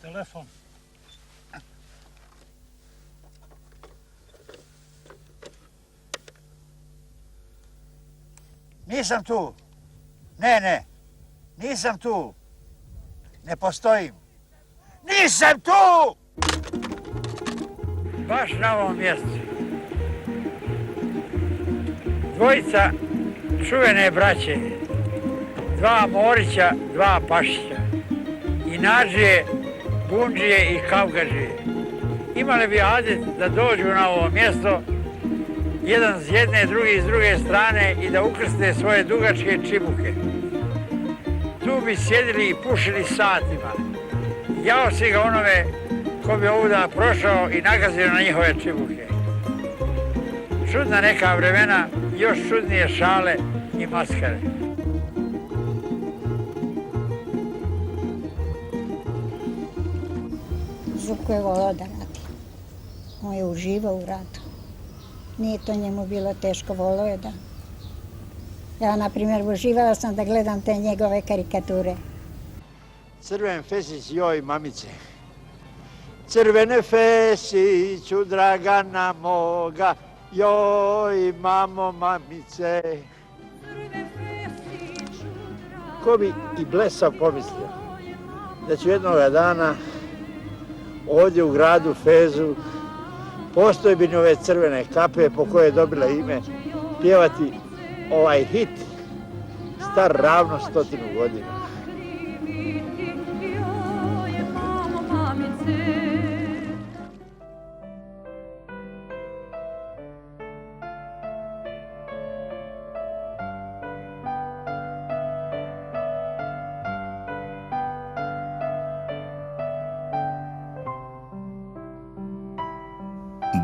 Telefon. Nisam tu. Ne. Nisam tu. Ne postojim. Nisam tu! Baš na ovom mjestu. Dvojica čuvene braće. Dva Morića, dva Pašića. I Nađije, Bundžije i Kavgažije. Imali bi adet da dođu na ovo mjesto, jedan s jedne, drugi s druge strane i da ukrste svoje dugačke čibuke. Tu bi sjedili i pušili satima. Jao si ga onome ko bi ovuda prošao i nagazio na njihove čibuke. Čudna neka vremena, još čudnije šale i maskare. Zuko je volao da radi. On je uživao u radu. Nije to njemu bilo teško, volao je da. Ja, na primjer, uživala sam da gledam te njegove karikature. Crven fesić, joj mamice. Crvene fesiću, Dragana moga, joj mamo mamice. Ko bi i blesav pomislio da ću jednoga dana ovdje u gradu Fezu postojbini ove crvene kape po kojoj je dobila ime pjevati ovaj hit star ravno 100 godina.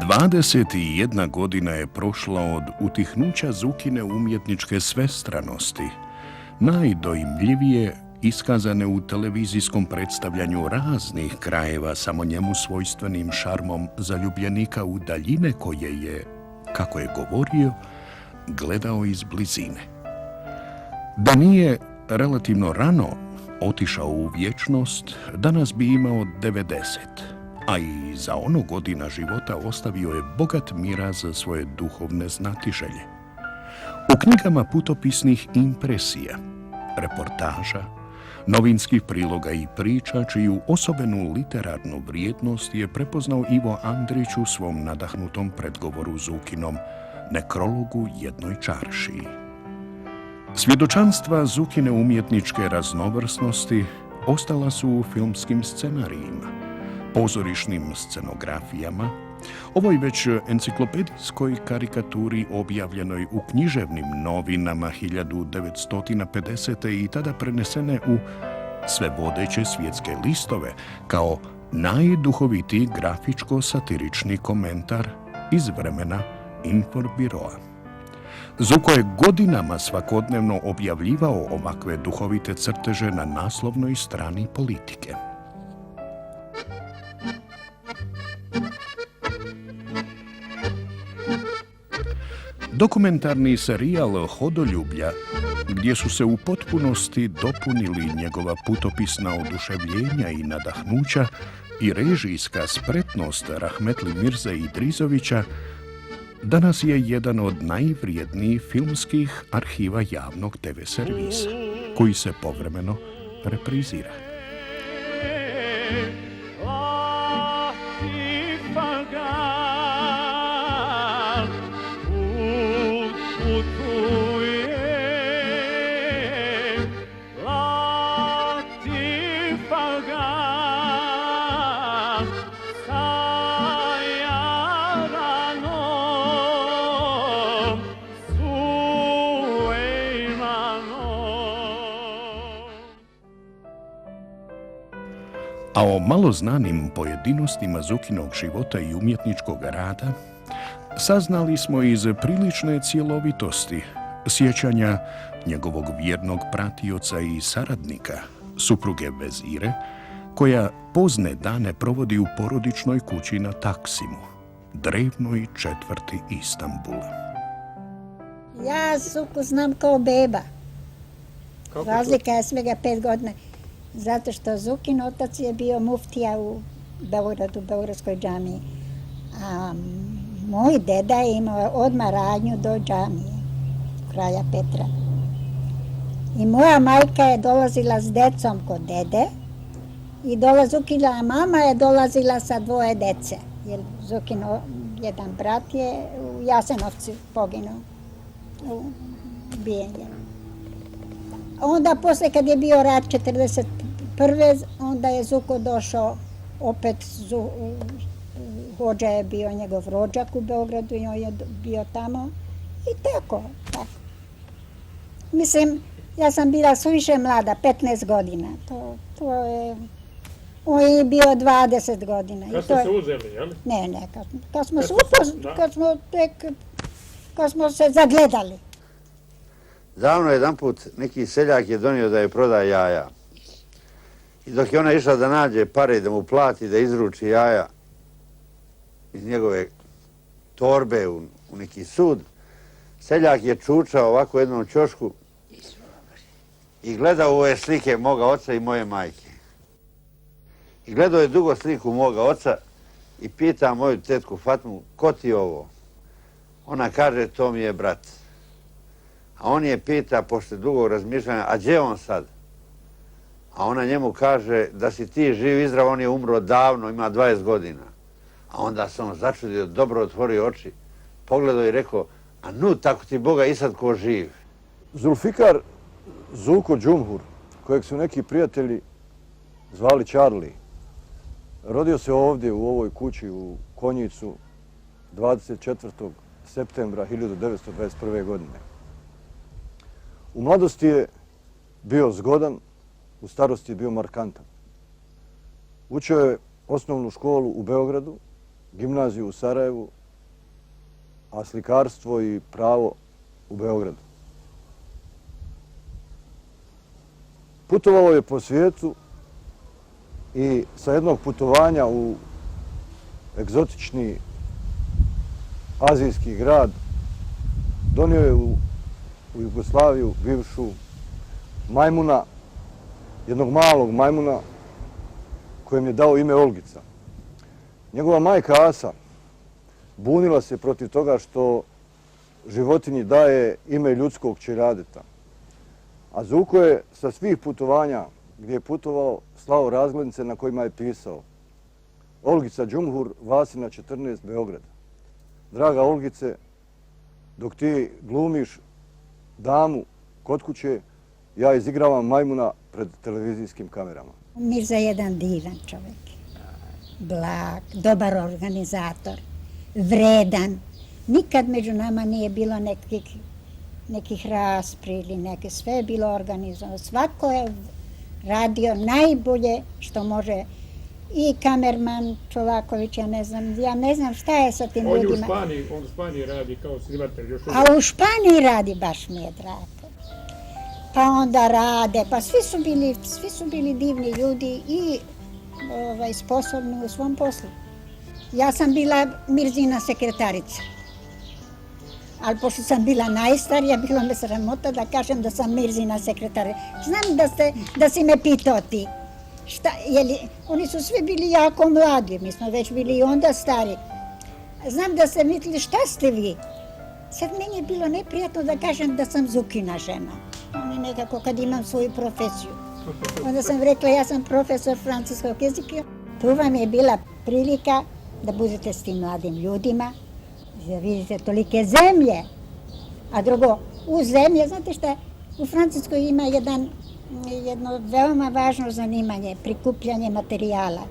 Dvadeset i jedna godina je prošla od utihnuća Zukine umjetničke svestranosti, najdojmljivije iskazane u televizijskom predstavljanju raznih krajeva samo njemu svojstvenim šarmom zaljubljenika u daljine koje je, kako je govorio, gledao iz blizine. Da nije relativno rano otišao u vječnost, danas bi imao 90, a i za ono godina života ostavio je bogat miraz za svoje duhovne znatiželje. U knjigama putopisnih impresija, reportaža, novinskih priloga i priča, čiju osobenu literarnu vrijednost je prepoznao Ivo Andrić u svom nadahnutom predgovoru Zukinom Nekrologu jednoj čaršiji. Svjedočanstva Zukine umjetničke raznovrsnosti ostala su u filmskim scenarijima, pozorišnim scenografijama, ovoj već enciklopedijskoj karikaturi objavljenoj u književnim novinama 1950. i tada prenesene u sve vodeće svjetske listove kao najduhovitiji grafičko-satirični komentar iz vremena Inforbiroa. Zuko je godinama svakodnevno objavljivao ovakve duhovite crteže na naslovnoj strani Politike. Dokumentarni serijal Hodoljublja, gdje su se u potpunosti dopunili njegova putopisna oduševljenja i nadahnuća i režijska spretnost Rahmetli Mirze Idrizovića, danas je jedan od najvrijednijih filmskih arhiva javnog TV servisa, koji se povremeno reprizira. A o malo znanim pojedinostima Zukinog života i umjetničkog rada saznali smo iz prilične cjelovitosti sjećanja njegovog vjernog pratioca i saradnika, supruge Vezire, koja pozne dane provodi u porodičnoj kući na Taksimu, drevnoj četvrti Istanbula. Ja Zuku znam kao beba. Razlika je svega 5 godina. Zato što Zukin otac je bio muftija u Beogradu, u Beogradskoj džamiji. A moj deda je imao odmah radnju do džamije, kralja Petra. I moja majka je dolazila s decom kod dede i Zukina mama je dolazila sa 2 dece. Jer Zukin jedan brat je u Jasenovcu poginuo, ubijen je. Onda posle kad je bio rat 1941. onda je Zuko došao opet, hođa je bio njegov rođak u Beogradu i on je bio tamo i tako. Mislim, ja sam bila suviše mlada, 15 godina. On je bio 20 godina. Kad ste se uzeli, jel? Ne, kad smo se zagledali. Davno jedanput neki seljak je donio da je prodaje jaja. I dok je ona išla da nađe pare da mu plati, da izruči jaja iz njegove torbe u neki sud, seljak je čučao ovako u jednom ćošku i gledao ove slike moga oca i moje majke. I gledao je dugo sliku moga oca i pita moju tetku Fatmu, ko ti je ovo? Ona kaže, to mi je brat. A on je pita, pošto dugog razmišljanja, a gdje je on sad? A ona njemu kaže, da si ti živ i zdrav, on je umro davno, ima 20 godina. A onda se on začudio, dobro otvorio oči, pogledao i rekao, a nu, tako ti Boga i sad ko živ. Zulfikar Zuko Džumhur, kojeg su neki prijatelji zvali Charlie, rodio se ovdje u ovoj kući u Konjicu 24. septembra 1921. godine. U mladosti je bio zgodan, u starosti je bio markantan. Učio je osnovnu školu u Beogradu, gimnaziju u Sarajevu, a slikarstvo i pravo u Beogradu. Putovao je po svijetu i sa jednog putovanja u egzotični azijski grad donio je u Jugoslaviju bivšu majmuna, jednog malog majmuna kojem je dao ime Olgica. Njegova majka Asa bunila se protiv toga što životinji daje ime ljudskog čeljadeta. A Zuko je sa svih putovanja gdje je putovao slao razglednice na kojima je pisao Olgica Džumhur, Vasina 14, Beograd. Draga Olgice, dok ti glumiš damu kod kuće, ja izigravam majmuna pred televizijskim kamerama. Mirza je jedan divan čovjek. Blag, dobar organizator, vredan. Nikad među nama nije bilo nekih raspri ili neke, sve je bilo organizovano. Svako je radio najbolje što može. I kamerman Čolaković, ja ne znam šta je sa tim ljudima. On u Španiji radi kao snimatelj. A u Španiji radi, baš mi je drago. Pa onda rade, pa svi su bili divni ljudi i sposobni u svom poslu. Ja sam bila Mirzina sekretarica. Ali pošto sam bila najstarija, bilo me sramota da kažem da sam Mirzina sekretarica. Znam da si me pitao ti. Oni su svi bili jako mladi, mi smo već bili i onda stari. Znam da ste mislili, šta ste vi? Sad meni je bilo neprijatno da kažem da sam Zukina žena. Oni nekako kad imam svoju profesiju. Onda sam rekla, ja sam profesor francuskog jezika. Tu vam je bila prilika da budete s tim mladim ljudima, da vidite tolike zemlje. A drugo, u zemlje, znate šta, u Francuskoj ima jedno veoma važno zanimanje, prikupljanje materijala.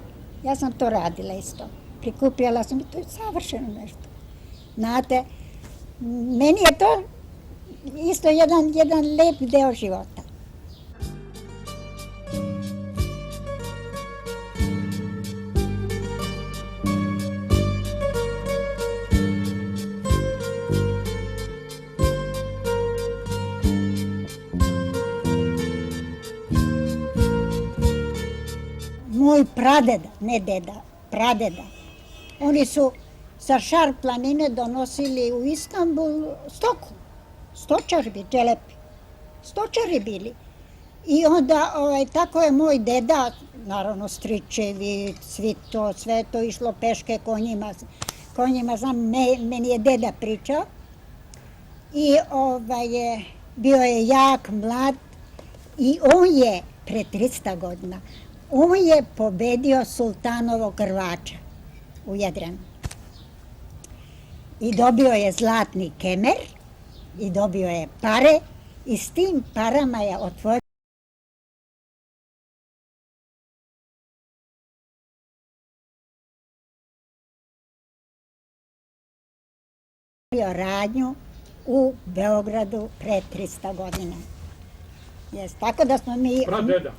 Ja sam to radila isto. Prikupljala sam i to je savršeno nešto. Znate, meni je to isto jedan lep deo života. Moj pradeda, ne deda, pradeda, oni su sa Šar planine donosili u Istanbul stoku. Stočari bi, dželepi. Stočari bili. I onda, tako je moj deda, naravno stričevi, svi to, sve to išlo peške konjima, znam, meni je deda pričao. I bio je jak, mlad i on je, pre 300 godina, on je pobedio sultanovog rvača u Jadranu. I dobio je zlatni kemer i dobio je pare i s tim parama je otvorio radnju u Beogradu pre 300 godina. Tako da smo mi... Pradeda.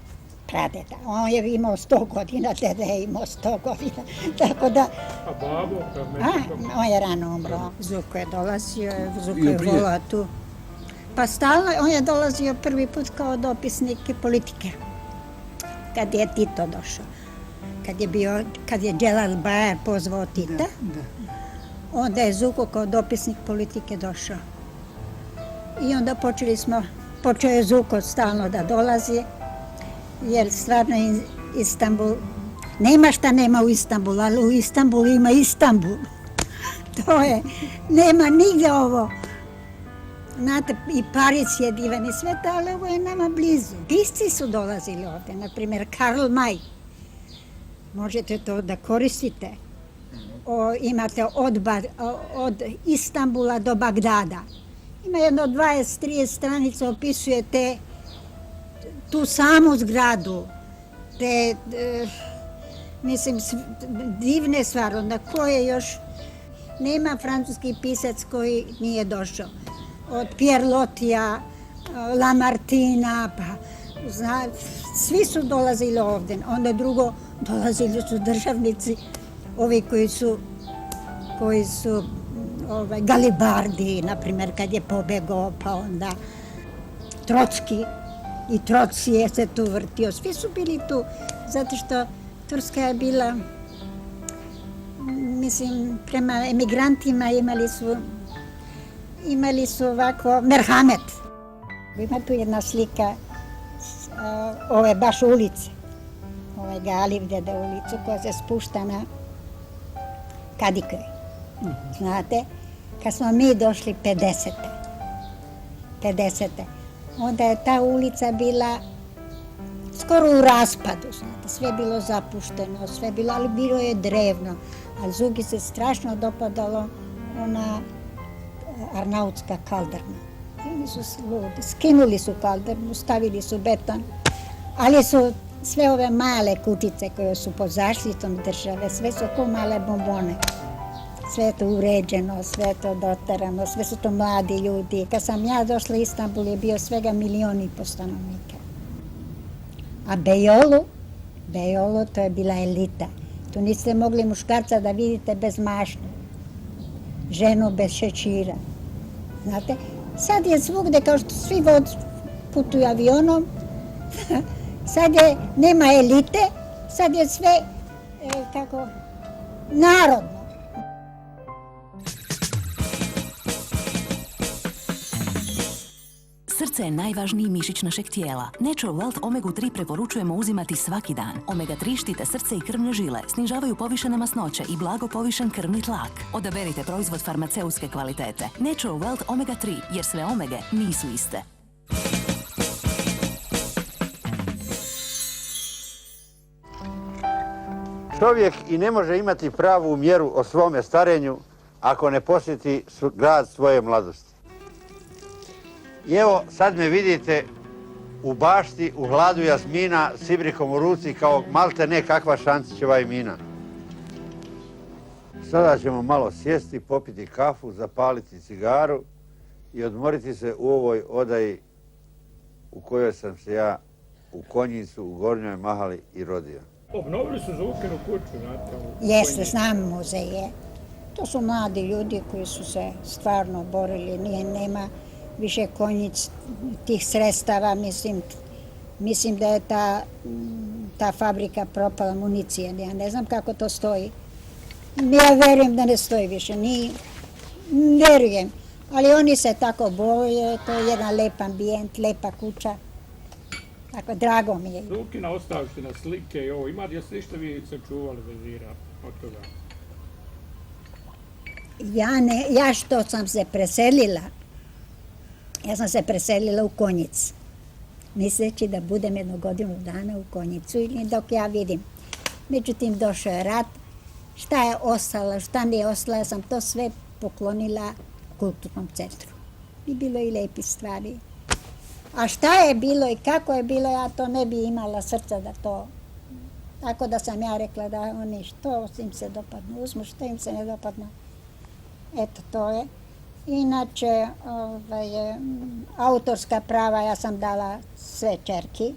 Pradeda. On je imao 100 godina, deda je imao 100 godina. Tako da... A babo? On je rano umro. Zuko je dolazio, Zuko je volao tu. Pa stalno, on je dolazio prvi put kao dopisnik politike. Kad je Tito došao. Kad je Dželal Bajar pozvao Tita, onda je Zuko kao dopisnik politike došao. I onda počeo je Zuko stalno da dolazi, jer stvarno Istanbul, nema šta nema u Istanbulu, ali u Istanbulu ima Istanbul. To je, nema nigde ovo. Znate, i Pariz je divan i sve to, ali ovo je nama blizu. Pisci su dolazili ovde, na primjer Karl May. Možete to da koristite. Imate od Istanbula do Bagdada. Ima jedno 20-30 stranica, opisuje tu samu zgradu, mislim, divne stvari, onda koje još, nema francuski pisac koji nije došao. Od Pierre Lotija, Lamartina, svi su dolazili ovde. Onda drugo, dolazili su državnici, ovi koji su Galibardi, na primjer, kad je pobegao, pa onda Trotski i Troci je se tu vrtio. Svi su bili tu, zato što Turska je bila, mislim, prema emigrantima imali su ovako merhamet. Ima tu jedna slika ove baš ulice, ove Galivdeda ulicu koja se spušta na Kadikoj. Znate, kad smo mi došli 50. Onda je ta ulica bila skoro u raspadu, znate, sve je bilo zapušteno, ali bilo je drevno. A Zugi se strašno dopadalo ona Arnautska kaldarna. Oni su ludi, skinuli su kaldarnu, stavili su beton, ali su sve ove male kutice koje su pod zaštitom države, sve su ko male bombone. Sve je to uređeno, sve je to dotarano, sve su to mladi ljudi. Kad sam ja došla u Istanbul je bio svega 1,5 miliona stanovnika. A Beyoğlu to je bila elita. Tu niste mogli muškarca da vidite bez mašne, ženu bez šećira. Znate, sad je svugde kao što svi putuju avionom, sad nema elite, sad je sve narodno. Srce je najvažniji mišić našeg tijela. Natural Wealth Omega 3 preporučujemo uzimati svaki dan. Omega 3 štite srce i krvne žile, snižavaju povišene masnoće i blago povišen krvni tlak. Odaberite proizvod farmaceutske kvalitete. Natural Wealth Omega 3, jer sve omege nisu iste. Čovjek i ne može imati pravu mjeru o svome starenju ako ne posjeti grad svoje mladosti. I evo, sad me vidite u bašti, u hladu jasmina, s ibrikom u ruci, kao malte ne kakva Šancićeva imina. Sada ćemo malo sjesti, popiti kafu, zapaliti cigaru i odmoriti se u ovoj odaji u kojoj sam se ja u Konjicu, u Gornjoj Mahali i rodio. Obnovili su Zukinu kuću, znate. Jeste, znam muzeje. To su mladi ljudi koji su se stvarno borili, nema više Konjic tih sredstava, mislim da je ta fabrika propala municije, ja ne znam kako to stoji. Ja verujem da ne stoji više, verujem, ali oni se tako boje, to je jedan lep ambijent, lepa kuća. Tako, drago mi je. Zukina ostavština, slike i ovo, ima gdje ste išta vi sačuvali vezira od toga? Ja što sam se preselila, ja sam se preselila u Konjic, misleći da budem 1 godinu dana u Konjicu ili dok ja vidim. Međutim, došao je rat, šta je ostalo, šta mi je ostalo, ja sam to sve poklonila kulturnom centru. I bilo i lepih stvari. A šta je bilo i kako je bilo, ja to ne bi imala srca da to... Tako da sam ja rekla da oni što im se dopadne, uzmu što im se ne dopadne. Eto, to je. Inače, autorska prava ja sam dala sve čerki,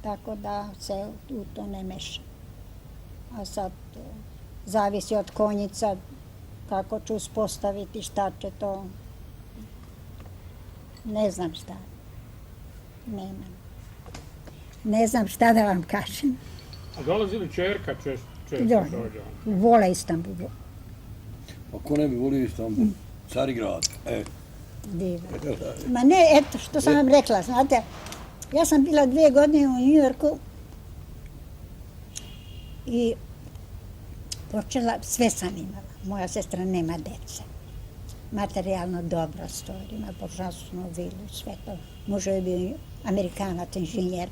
tako da se u to ne meša. A sad zavisi od Konjica kako ću uspostaviti, šta će to. Ne znam šta. Nemam. Ne znam šta da vam kažem. A dolazi li čerka često dođe? Vole Istanbul. Pa ko ne bi volio Istanbul? Carigrad, Divan. Ma ne, eto što sam vam rekla, znate, ja sam bila 2 godine u New Yorku i počela, sve sam imala. Moja sestra nema dece. Materijalno dobro stoji, ima božanstvenu vilu, sve to. Može je bio Amerikanac, inženjer.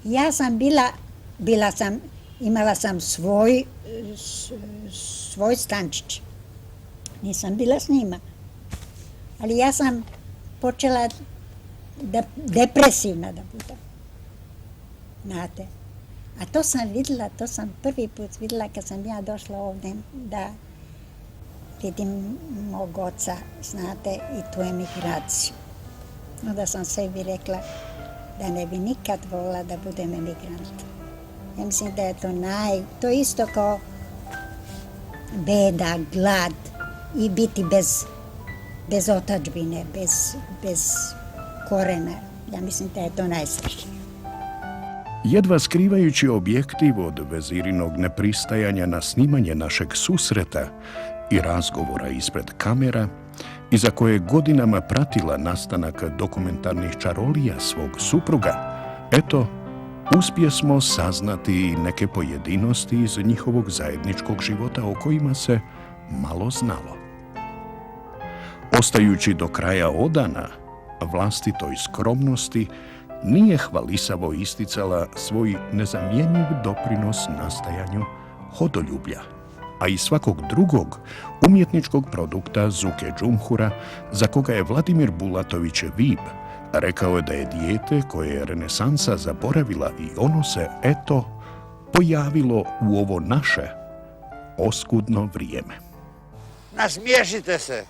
Ja sam imala sam svoj stančić. Nisam bila s njima. Ali ja sam počela depresivna da budem. Znate. A to sam vidjela, to sam prvi put vidjela kad sam ja došla ovdje da vidim mog oca, znate, i tu emigraciju. Onda sam sebi rekla da ne bi nikad volila da budem emigrant. Ja mislim da je to isto kao beda, glad i biti bez otadžbine, bez korena. Ja mislim da je to najstrašnije. Jedva skrivajući objektiv od vezirinog nepristajanja na snimanje našeg susreta i razgovora ispred kamera, iza koje godinama pratila nastanak dokumentarnih čarolija svog supruga, eto, uspjesmo saznati neke pojedinosti iz njihovog zajedničkog života o kojima se malo znalo. Ostajući do kraja odana vlastitoj skromnosti, nije hvalisavo isticala svoj nezamjenjiv doprinos nastajanju hodoljublja, a i svakog drugog umjetničkog produkta Zuke Džumhura, za koga je Vladimir Bulatović Vib rekao da je dijete koje je renesansa zaboravila i ono se, eto, pojavilo u ovo naše oskudno vrijeme. Nasmiješite se!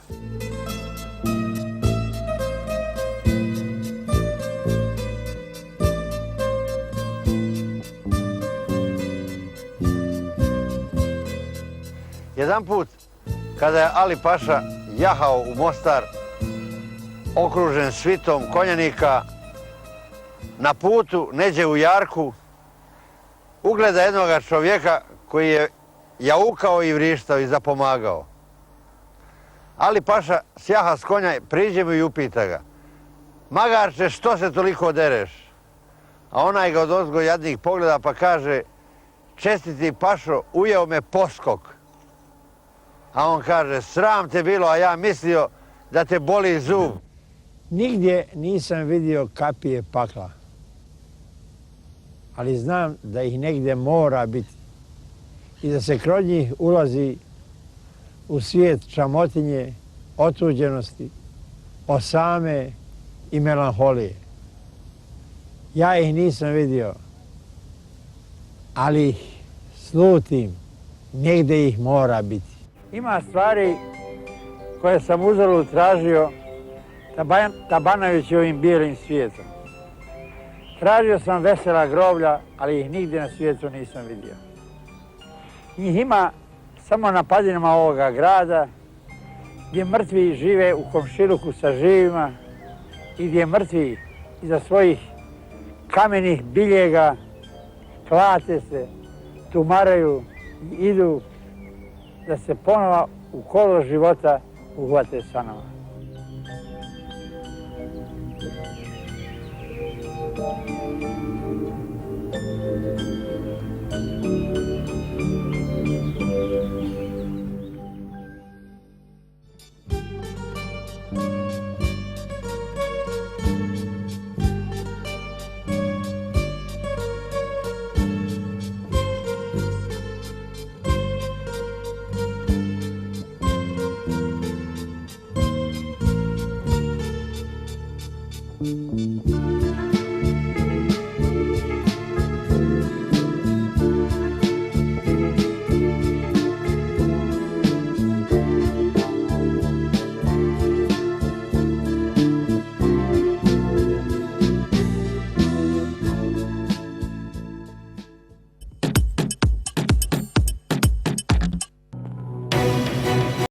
Jedan put, kada je Ali Paša jahao u Mostar, okružen svitom konjanika, na putu, neđe u jarku, ugleda jednoga čovjeka koji je jaukao i vrištao i zapomagao. Ali Paša sjaha s konja, priđe mu i upita ga: "Magarče, što se toliko dereš?" A onaj ga odozgo jadnik pogleda pa kaže: "Čestiti Pašo, ujeo me poskok." A on kaže: "Sram te bilo, a ja mislio da te boli zub." Nigdje nisam vidio kapije pakla, ali znam da ih negdje mora biti i da se kroz njih ulazi u svijet čamotinje, otuđenosti, osame i melanholije. Ja ih nisam vidio, ali ih slutim, negdje ih mora biti. Ima stvari koje sam uzalud tražio tabanajući ovim bijelim svijetom. Tražio sam vesela groblja, ali ih nigdje na svijetu nisam vidio. Njih ima samo na padinama ovoga grada, gdje mrtvi žive u komšiluku sa živima i gdje mrtvi iza svojih kamenih biljega klate se, tumaraju i idu da se ponovo u kolo života uhvate sa nama. Thank you.